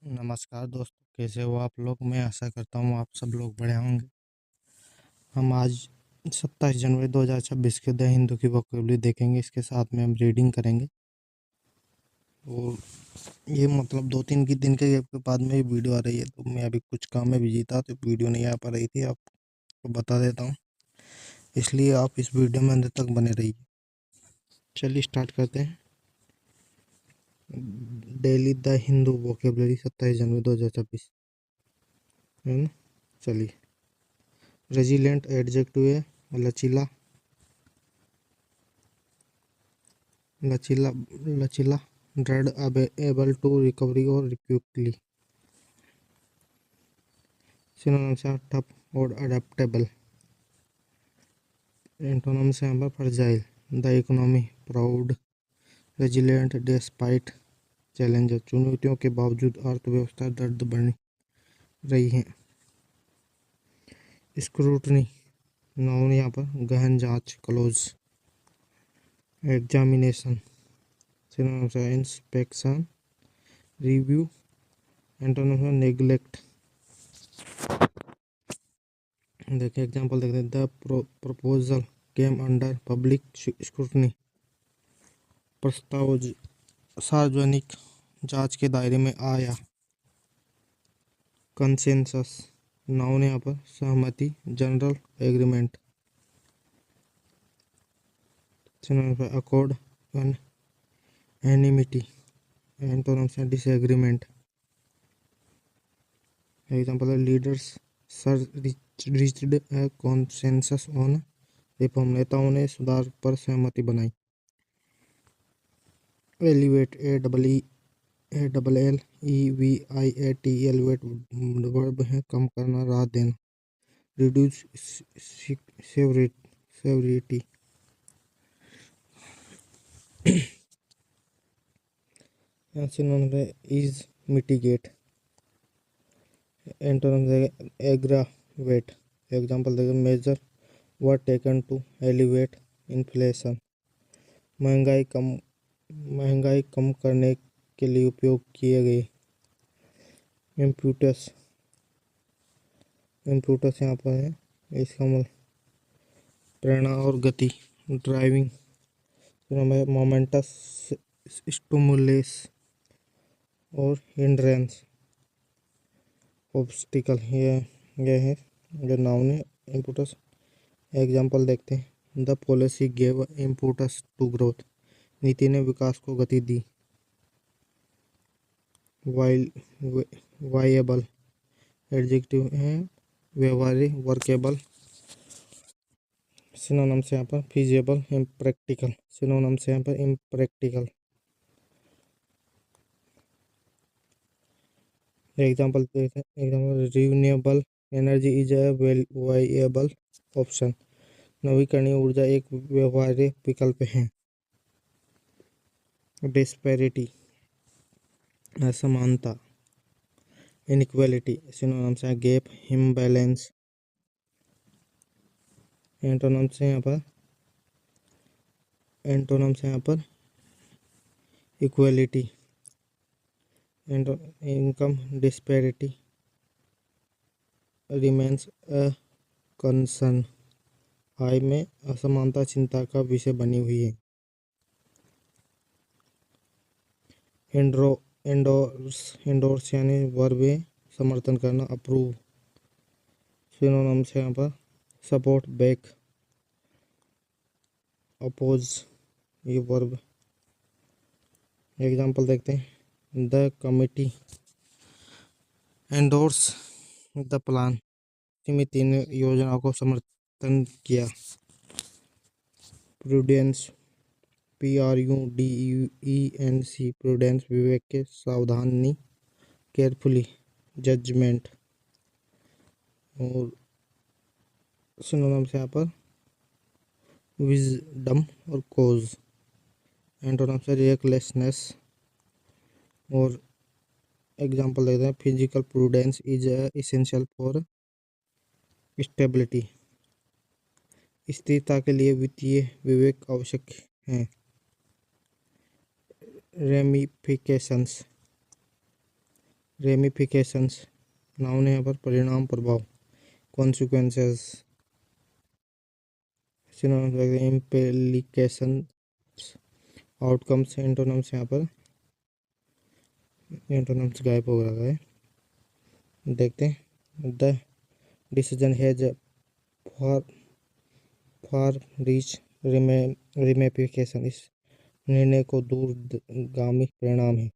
नमस्कार दोस्तों, कैसे हो आप लोग। मैं आशा करता हूँ आप सब लोग बढ़िया होंगे। हम आज 27 जनवरी 2026 के द हिंदू की वोकेबलरी देखेंगे। इसके साथ में हम रीडिंग करेंगे और ये मतलब 2-3 की दिन के गैप के बाद में ये वीडियो आ रही है। तो मैं अभी कुछ काम में बिजी था तो वीडियो नहीं आ पा रही थी। आपको बता देता हूँ, इसलिए आप इस वीडियो में अंत तक बने रहिए। चलिए स्टार्ट करते हैं। डेली द हिंदू वोकेबलरी 27 जनवरी 2026 है ना। चलिए, रेजिलेंट एडजेक्टिव है, लचीला, लचीला, लचीला, ड्रेड, एबल टू रिकवरी और क्विकली। सिनोनिम्स हैं टफ और अडेप्टेबल। एंटोनिम्स हैं fragile, the economy, proud, resilient despite challenge, चुनौतियों के बावजूद अर्थव्यवस्था दर्द बढ़ रही है। स्क्रूटनी, नाउन यहाँ पर गहन जांच, क्लोज। एग्जामिनेशन, सिनोनिम्स हैं इंस्पेक्शन, रिव्यू। एंटोनिम्स हैं नेग्लेक्ट। देखिए एग्जांपल देखते हैं। The proposal came under public scrutiny, प्रस्ताव सार्वजनिक जांच के दायरे में आया। कंसेंसस, नाउन यहाँ पर सहमति, general agreement. Accord and amity, antonyms हैं डिसएग्रीमेंट। एग्जांपल है leaders sir reached a consensus on reform, नेताओं ने सुधार पर सहमति बनाई। एलिवेट, ALLEVIAT, एलिवेट वर्ब है कम करना, राहत देना। Reduce severity. सिनोनिम है इज, मिटिगेट। एंटोनिम है एग्रावेट। एग्जांपल देखिए, measure were taken to alleviate inflation, महंगाई कम करने के लिए उपयोग किए गए। इम्प्यूटस, यहाँ पर है, इसका मतलब प्रेरणा और गति। ड्राइविंग, मोमेंटस, स्टिमुलस और हिंड्रेंस। ऑब्स्टिकल, ये है जो नाउन है। इम्पुटस, एग्जांपल देखते हैं। The policy gave impetus to growth, नीति ने विकास को गति दी। वायबल, एडजेक्टिव है, व्यवहार्य, वर्केबल। सिनोनिम्स यहाँ पर फिजिबल, इम्प्रैक्टिकल। सिनोनिम्स यहाँ पर इम्प्रैक्टिकल। एग्जांपल देखते हैं। Example, renewable energy is a viable option, नवीकरणीय ऊर्जा एक व्यवहार्य विकल्प है। डिस्पैरिटी, असमानता। इनइक्वालिटी, सिनोनिम्स हैं गैप, इम्बैलेंस। एंटोनिम्स यहाँ पर equality. Income disparity remains a concern, आय में असमानता चिंता का विषय बनी हुई है। एंडोर्स यानी वर्ब है समर्थन करना, अप्रूव। सिनोनिम्स यहाँ पर सपोर्ट, बैक, अपोज, ये वर्ब। एग्जांपल देखते हैं। The committee endorse the plan, समिति ने योजना को समर्थन किया। प्रूडेंस, PRUDENC, प्रूडेंस विवेक के, सावधानी, केयरफुली, जजमेंट। और सिनोनिम्स यहाँ पर विजडम और कोज। एंटोनिम्स है रियकलेसनेस। और एग्जांपल देते हैं। Physical prudence is essential for stability, स्थिरता के लिए वित्तीय विवेक आवश्यक है। रेमिफिकेशंस, रेमिफिकेशंस, नाउन है यहाँ पर, परिणाम, प्रभाव, कॉन्सिक्वेंसेस, इम्प्लीकेशंस, आउटकम्स, एंटोनम्स, यहाँ पर एंटोनम्स गायब हो रहा है। देखते हैं। The decision has for for reach ramification, इस निर्णय को दूरगामी परिणाम है।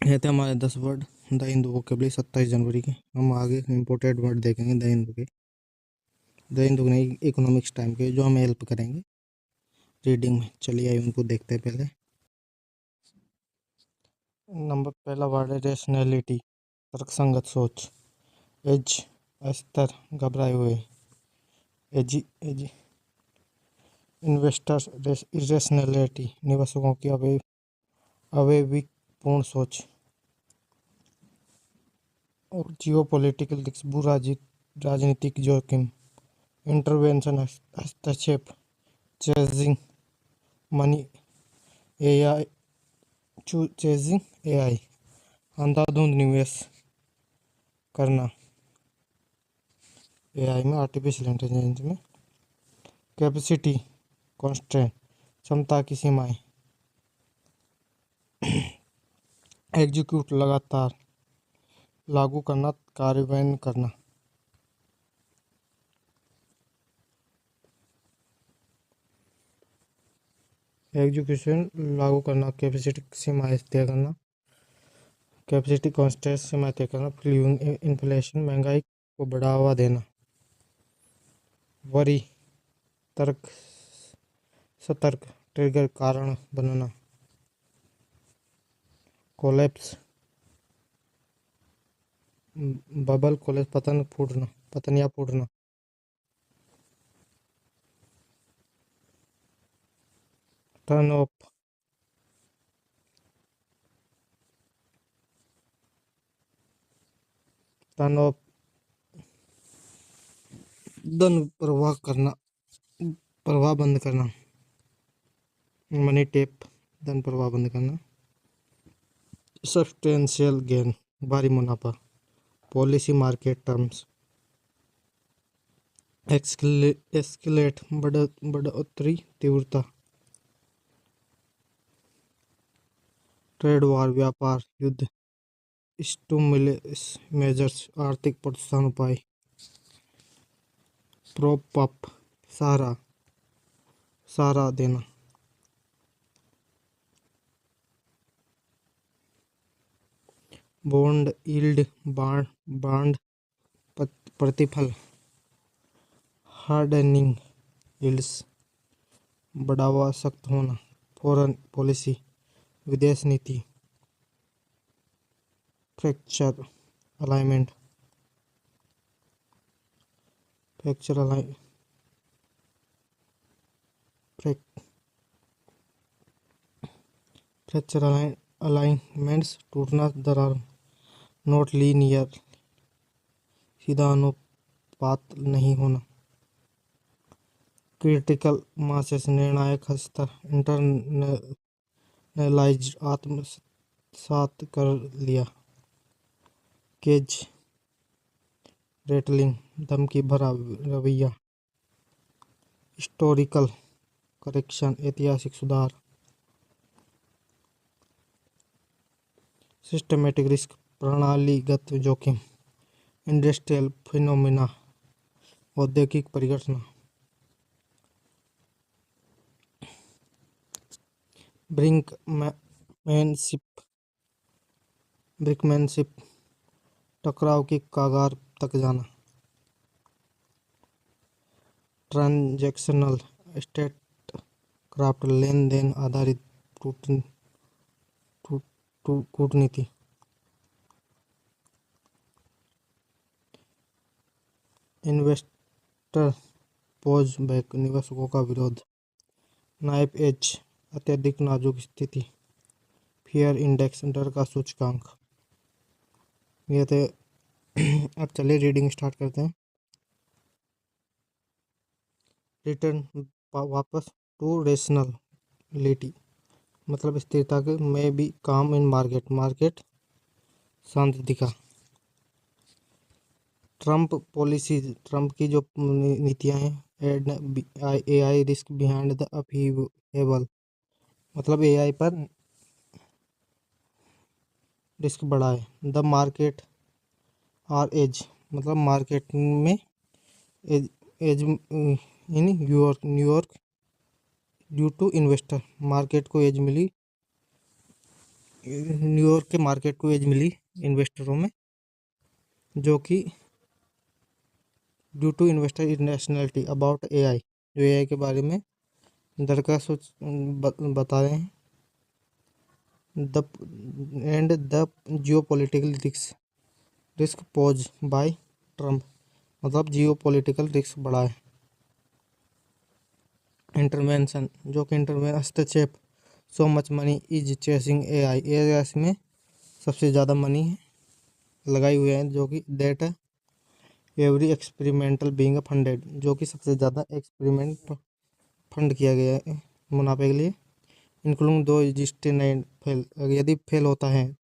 ये थे हमारे 10 वर्ड द हिंदू वोकेबलरी 27 जनवरी के। हम आगे इम्पोर्टेड वर्ड देखेंगे द हिंदू के, द हिंदू नहीं, इकोनॉमिक्स टाइम के, जो हमें हेल्प करेंगे रीडिंग में। चलिए आइए उनको देखते हैं। पहले नंबर पहला वर्ड है रेशनैलिटी, तर्कसंगत सोच। एज, अस्तर, घबराए हुए। एजी एजी इन्वेस्टर्स, इरेशनैलिटी, निवेशकों की अविवेकपूर्ण सोच। और जियोपॉलिटिकल रिस्क, भू राजनीतिक जोखिम। इंटरवेंशन, हस्तक्षेप। Chasing money, AI, chasing AI, अंधाधुंध निवेश करना एआई में, आर्टिफिशियल इंटेलिजेंस में। कैपेसिटी कॉन्स्ट्रेंट, क्षमता की सीमाएं। एग्जीक्यूट, लगातार, लागू करना, कार्यान्वयन करना। एग्जीक्यूशन, लागू करना। कैपेसिटी, सीमाएं तय करना। कैपेसिटी कॉन्स्टेंट, सीमाएं तय करना। फ्यूलिंग इन्फ्लेशन, महंगाई को बढ़ावा देना। वरी, तर्क, सतर्क, ट्रिगर, कारण बनना। कोलैप्स, बबल, कोलैप्स, पतन, फूटना, पतन या फूटना। टर्न ऑफ, टर्न ऑफ, धन प्रवाह करना, प्रवाह बंद करना। मनी टेप, धन प्रवाह बंद करना। सब्सटेंशियल गेन, भारी मुनाफा। Policy market terms. एस्केलेट, बढ़ोतरी, तीव्रता। ट्रेड वार, व्यापार युद्ध। स्टिमुलस मेजर्स, आर्थिक प्रोत्साहन उपाय। प्रोप अप, सहारा, सहारा देना। बॉन्ड यील्ड, बांड प्रतिफल। हार्डनिंग यील्ड्स, बढ़ावा, सख्त होना। फॉरेन पॉलिसी, विदेश नीति। Fracture alignment, fracture align fracture alignments, टूटना, दरार। नॉट लीनियर, सीधा अनुपात नहीं होना। क्रिटिकल मासेस, निर्णायक स्तर। इंटरनलाइज्ड, आत्मसात कर लिया। केज रेटलिंग, धमकी भरा रवैया। हिस्टोरिकल करेक्शन, ऐतिहासिक सुधार। सिस्टमेटिक रिस्क, प्रणालीगत जोखिम। इंडस्ट्रियल फिनोमिना, औद्योगिक परिघटना। ब्रिंकमैनशिप, टकराव की कगार तक जाना। ट्रांजैक्शनल स्टेट क्राफ्ट, लेन देन आधारित कूटनीति। इन्वेस्टर पॉज बैक, निवेशकों का विरोध। नाइफ एज, अत्यधिक नाजुक स्थिति। फियर इंडेक्स, डर का सूचकांक। ये थे। अब चलिए रीडिंग स्टार्ट करते हैं। रिटर्न, वापस। टू रेशनलिटी, मतलब स्थिरता के। में बी काम इन मार्केट, मार्केट शांत दिखा। ट्रम्प पॉलिसीज, ट्रम्प की जो नीतियां हैं, AI risk behind the upheaval, मतलब एआई पर रिस्क बढ़ा है। द मार्केट आर एज, मतलब मार्केट में edge, edge in New York due to investor, market को एज मिली, न्यूयॉर्क के मार्केट को एज मिली इन्वेस्टरों में, जो कि due to investor nationality about AI, जो एआई के बारे में दरकार सोच बता रहे हैं। The and the geopolitical risk posed by Trump, मतलब जियो पोलिटिकल रिस्क बढ़ा है। इंटरवेंशन, जो कि हस्तक्षेप। So much money is chasing AI, AI में सबसे ज़्यादा मनी लगाई हुई है, जो कि that every experimental being funded, जो कि सबसे ज़्यादा एक्सपेरिमेंट फंड किया गया है मुनाफे के लिए। इंक्लूडिंग दो रजिस्टर्ड फेल, यदि फेल होता है।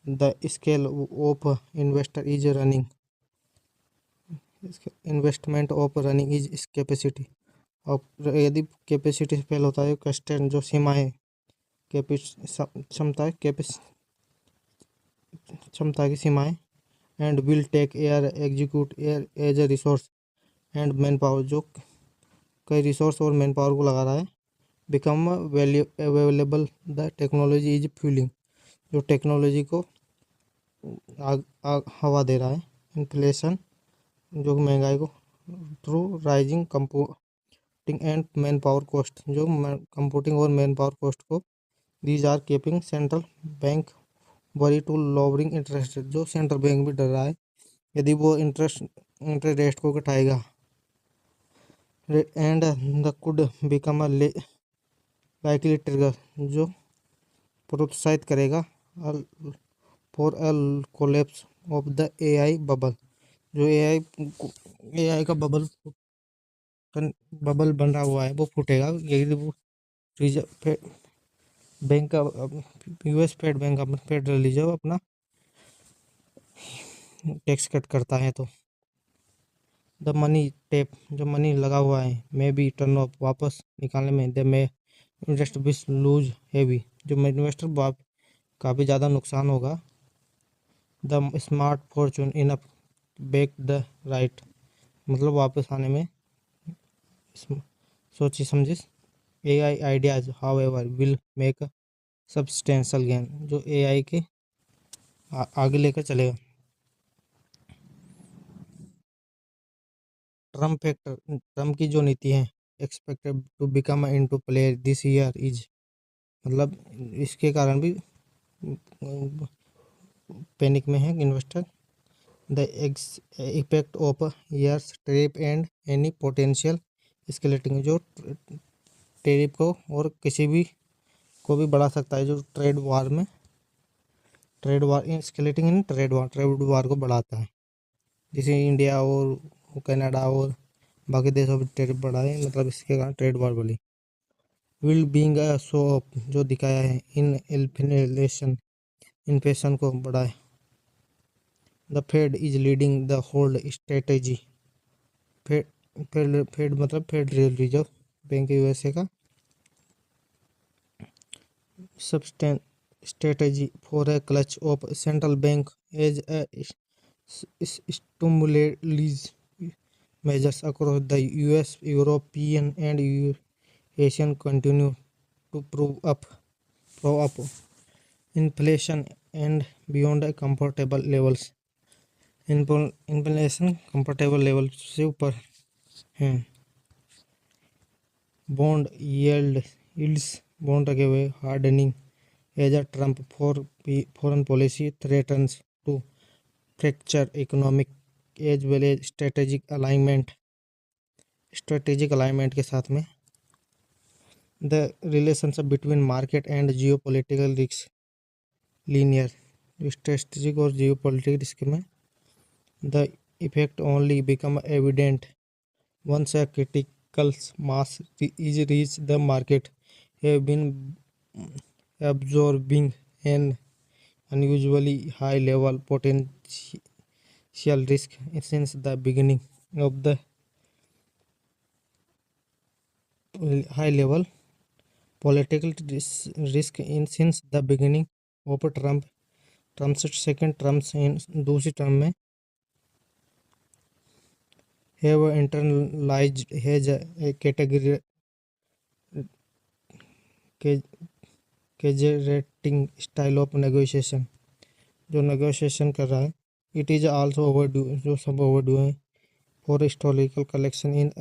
The scale of investor is running, investment of running is capacity, और यदि कैपेसिटी से फेल होता है, कंस्टेंट जो सीमा है, क्षमता क्षमता की सीमाएं। And will take air execute air edge a resource and man power, जो कई रिसोर्स और मैन पावर को लगा रहा है। Become value available the technology is fuelling, जो टेक्नोलॉजी को हवा दे रहा है। इन्फ्लेशन, जो महंगाई को, through rising computing and man power cost, जो कंप्यूटिंग और मैन पावर कॉस्ट को। These are keeping central bank worry to lowering interest rate, जो सेंट्रल बैंक भी डर रहा है यदि वो इंटरेस्ट रेट को घटाएगा। And the could become a likely trigger, जो प्रोत्साहित करेगा for a collapse of the AI bubble, जो एआई का बबल बन रहा हुआ है वो फूटेगा यदि वो रिजर्व बैंक का, यूएस फेड बैंक का, फेडरल रिजर्व अपना टैक्स कट करता है। तो द मनी टेप, जो मनी लगा हुआ है, मे बी टर्न ऑफ, वापस निकालने में। दे मे इन्वेस्ट विस लूज हैवी, जो इन्वेस्टर काफ़ी ज़्यादा नुकसान होगा। The smart Fortune enough back the right, मतलब वापस आने में सोची समझी। AI ideas however will make substantial gain, जो एआई के आगे लेकर चलेगा। ट्रम्प फैक्टर, ट्रम्प की जो नीति है, expected to become into play this year is, मतलब इसके कारण भी पैनिक में है investor. The effect of years trap and any potential escalating, जो टेरिफ को और किसी भी को भी बढ़ा सकता है, जो trade war स्केलेटिंग in trade war को बढ़ाता है। जैसे इंडिया और कनाडा और बाकी देशों में ट्रेड बढ़ा है, मतलब इसके कारण ट्रेड वार बढ़ी। Will being a show off, जो दिखाया है। इन इन्फ्लेशन को बढ़ाए। The Fed is leading the hold strategy, Fed मतलब फेडरल रिजर्व बैंक यूएसए का sustain strategy for a clutch of central bank as a stimulatory measures across the US, European, and Asian continue to prove up inflation and beyond a comfortable levels. Inflation comfortable level से ऊपर हैं। Bond yields, bond लगे हुए hardening as a Trump foreign policy threatens to fracture economic as well as strategic alignment के साथ में। The relationship between market and geopolitical risk linear, strategic और geopolitical risk में the effect only become evident once a critical mass is reach the market have been absorbing an unusually high level potential risk since the beginning of the high level political risk in since the beginning of Trump's second terms in दूसरी term में have internalized has a category exaggerating style of negotiation जो negotiation कर रहा है. It is also overdue जो सब overdue है for historical collection in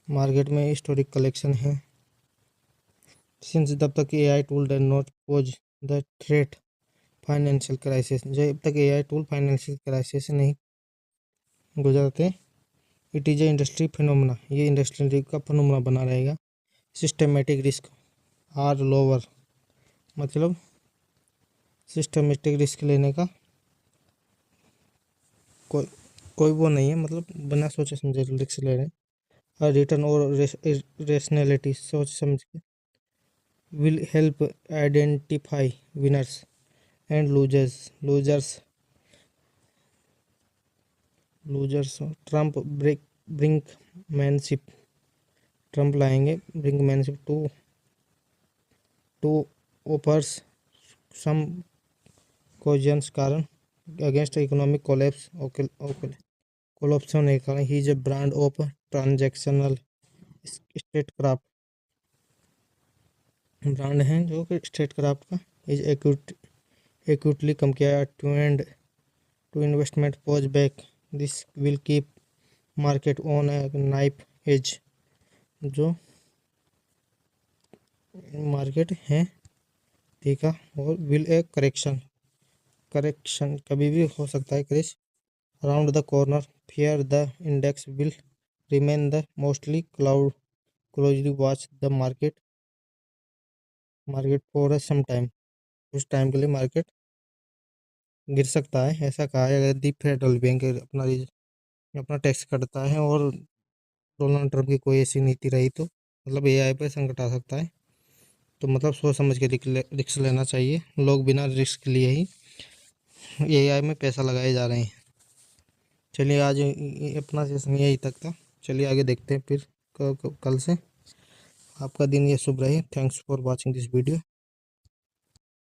market में हिस्टोरिक कलेक्शन है. सिंस जब तक AI tool does not pose the threat financial crisis जब तक एआई टूल फाइनेंशियल क्राइसिस से नहीं गुजरते. It is a industry phenomena ये इंडस्ट्री का फिनोमेना बना रहेगा. सिस्टमेटिक रिस्क आर लोअर मतलब सिस्टमेटिक रिस्क लेने का कोई वो नहीं है, मतलब बिना सोचे समझे रिस्क ले रहे हैं. रिटर्न और रेशनैलिटी सोच समझ के will help identify winners and losers. Trump brinkmanship Trump लाएंगे brinkmanship to offers some cogence कारण अगेंस्ट इकोनॉमिक कोलैप्स कोलैप्स होने के कारण. He is a brand of transactional statecraft brand है जो कि स्टेटक्राफ्ट का. इज एक्यूटली कम किया to investment pause back. This will keep market on a knife edge जो मार्केट है ठीक है. और विल ए करेक्शन कभी भी हो सकता है. Crash around the corner fear the index will remain the mostly closely watch the market for some time. उस टाइम के लिए मार्केट गिर सकता है ऐसा कहा है. अगर दी फेडरल बैंक अपना टैक्स कटता है और डोनाल्ड ट्रम्प की कोई ऐसी नीति रही तो मतलब एआई पे संकट आ सकता है. तो मतलब सोच समझ के रिस्क लेना चाहिए. लोग बिना रिस्क लिए ही एआई में पैसा लगाए जा रहे हैं. चलिए आज अपना सेशन यही तक था. चलिए आगे देखते हैं फिर कल से. आपका दिन ये शुभ रहे. Thanks for watching this video.